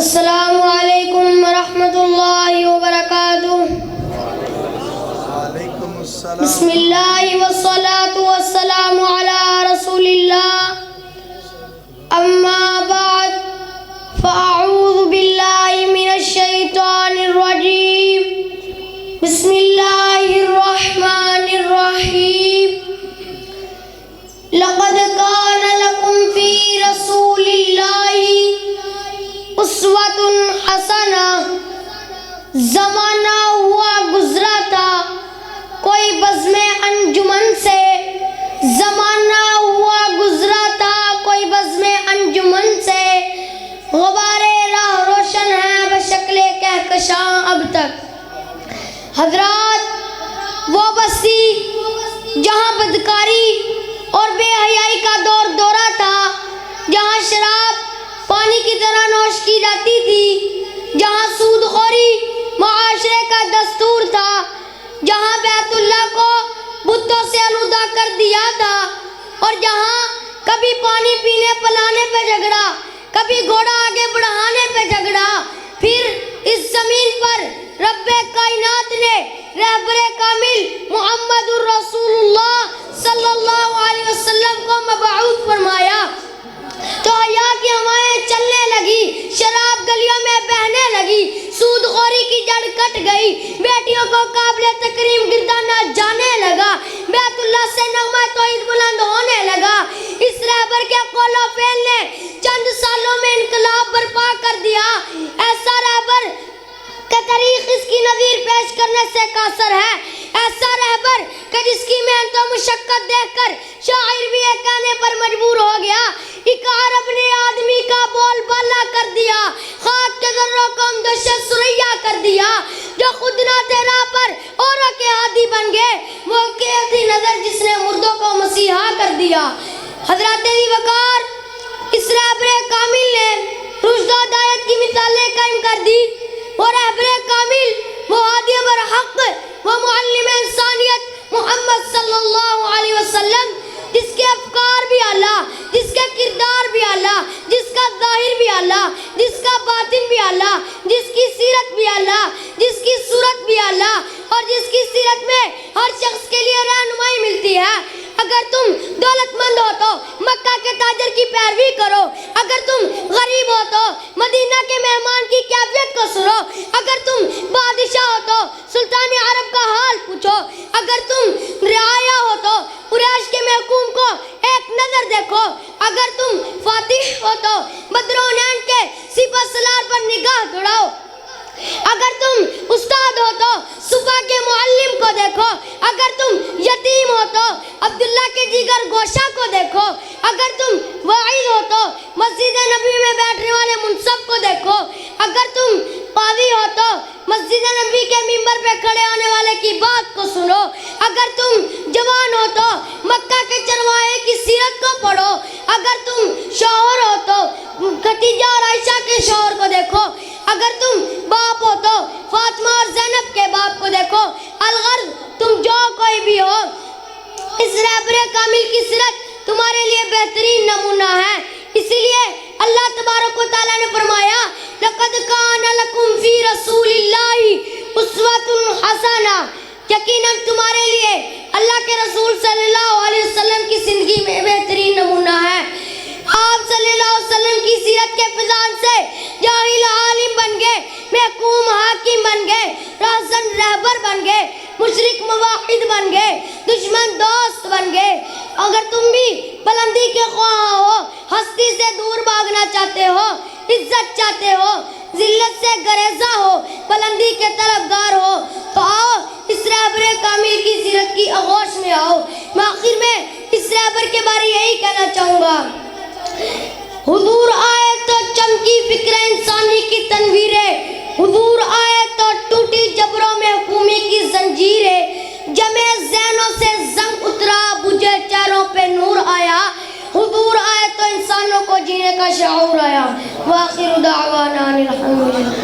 السلام علیکم ورحمۃ اللہ وبرکاتہ۔ بسم اللہ والصلاة والسلام علی رسول اللہ، اما بعد فاعوذ باللہ من الشیطان الرجیم، بسم اللہ الرحمن الرحیم۔ لقد کان لکم فی رسول اللہ اسوۃ حسنہ۔ زمانہ ہوا گزرا تھا کوئی بزم انجمن سے، زمانہ ہوا گزرا تھا کوئی بزم انجمن سے، غبار راہ روشن ہے بشکل کہکشاں اب تک۔ حضرات، وہ بستی جہاں بدکاری اور بے حیائی کا دور دورہ تھا، جہاں شراب پانی کی طرح نوش کی جاتی تھی، جہاں سود خوری معاشرے کا دستور تھا، جہاں بیت اللہ کو بتوں سے آلودہ کر دیا تھا، اور جہاں کبھی پانی پینے پلانے پہ جھگڑا، کبھی گھوڑا آگے بڑھانے پہ جھگڑا، پھر اس زمین پر رب کائنات نے رہبر کامل محمد الرسول اللہ صلی اللہ علیہ وسلم کو مبعوث فرمایا تو حیا کی ہوائیں چلنے لگی، شراب گلیوں میں بہنے لگی، سود خوری کی جڑ کٹ گئی، بیٹیوں کو قابل تکریم گردانا جانے لگا، بیت اللہ سے نغمہ توحید بلند ہونے لگا۔ اس رہبر کے قول و فعل نے چند سالوں میں انقلاب برپا کر دیا۔ ایسا رہبر کہ تاریخ اس کی نظیر پیش کرنے سے قاصر ہے، ایسا رہبر کہ جس کی محنت و مشقت دیکھ کر شاعر بھی یہ کہنے پر مجبور ہو گیا، ایک عرب نے آدمی کا بول بالا کر دیا، خاک کے ذروں کو امدوش سریا کر دیا، جو خود نہ تھے راہ پر اوروں کے ہادی بن گئے، وہ قیدی نظر جس نے مردوں کو مسیحا کر دیا۔ حضرات دی وقار، اس رہبر کامل نے رشد و ہدایت کی مثالیں قائم کر دی۔ وہ رہبر کامل، وہ ہادی برحق، وہ معلم انسانیت محمد صلی اللہ علیہ وسلم، جس کے افکار بھی اعلیٰ، جس کے کردار بھی اعلیٰ، جس کا ظاہر بھی اعلیٰ، جس کا باطن بھی اعلیٰ، جس کی سیرت بھی اعلیٰ، جس کی صورت بھی اعلیٰ، اور جس کی سیرت میں ہر شخص کے لیے رہنمائی ملتی ہے۔ اگر تم دولت مند ہو تو مکہ کے تاجر کی پیروی کرو، اگر تم غریب ہو تو مدینہ کے مہمان کی کیفیت کو سنو، اگر تم بادشاہ ہو تو سلطان عرب کا حال پوچھو، اگر تم رعایا ہو تو قریش کے محکوم کو ایک نظر دیکھو، اگر تم فاتح ہو تو بدرونین کے سپہ سالار پر نگاہ دوڑاؤ، اگر تم استاد ہو تو صفا کے معلم کو دیکھو، اگر تم یتیم ہو تو عبداللہ کے جگر گوشہ کو دیکھو، اگر تم واعظ ہو تو مسجد نبی میں بیٹھنے والے منصب کو دیکھو، اگر تم قاضی ہو تو مسجد نبی کے ممبر پہ کھڑے ہونے والے کی بات کو سنو، اگر تم جوان ہو تو مکہ کے چرواہے کی سیرت کو پڑھو، اگر تم شوہر ہو تو خدیجہ اور عائشہ کے شوہر کو دیکھو، اگر تم باپ ہو تو فاطمہ اور زینب کے باپ کو دیکھو، الغرض تم جو کوئی بھی ہو، اس رہبر کامل کی سیرت تمہارے لیے بہترین نمونہ ہے۔ اسی لیے اللہ تبارک و تعالیٰ نے فرمایا لَقَدْ كَانَ لَكُمْ فِي رَسُولِ اللَّهِ أُسْوَةٌ حَسَنَةٌ، یقیناً تمہارے لیے اللہ کے رسول صلی اللہ علیہ وسلم کی زندگی میں بہترین نمونہ ہے۔ آپ صلی اللہ علیہ وسلم کی سیرت کے فضان سے جاہل عالم بن گئے، محکوم حاکم بن گئے، راہزن رہبر بن گئے، مشرک مواحد بن گئے، دشمن دوست بن گئے۔ اگر تم بھی بلندی کے خواہاں ہو، ہستی سے دور بھاگنا چاہتے ہو، عزت چاہتے ہو، ذلت سے گریزہ ہو، بلندی کے طلبگار ہو، تو آؤ اس رہبر کامل کی سیرت کی آغوش میں آؤ۔ میں آخر میں اس رہبر کے بارے یہی کہنا چاہوں گا، حضور آئے تو چمکی فکر انسانی کی تنویریں، حضور آئے تو ٹوٹی جبروں میں حکومی کی زنجیریں، جمے ذہنوں سے زنگ اترا، بجھے چہروں پہ نور آیا، حضور آئے تو انسانوں کو جینے کا شعور آیا۔ وآخر دعوانا الحمدللہ۔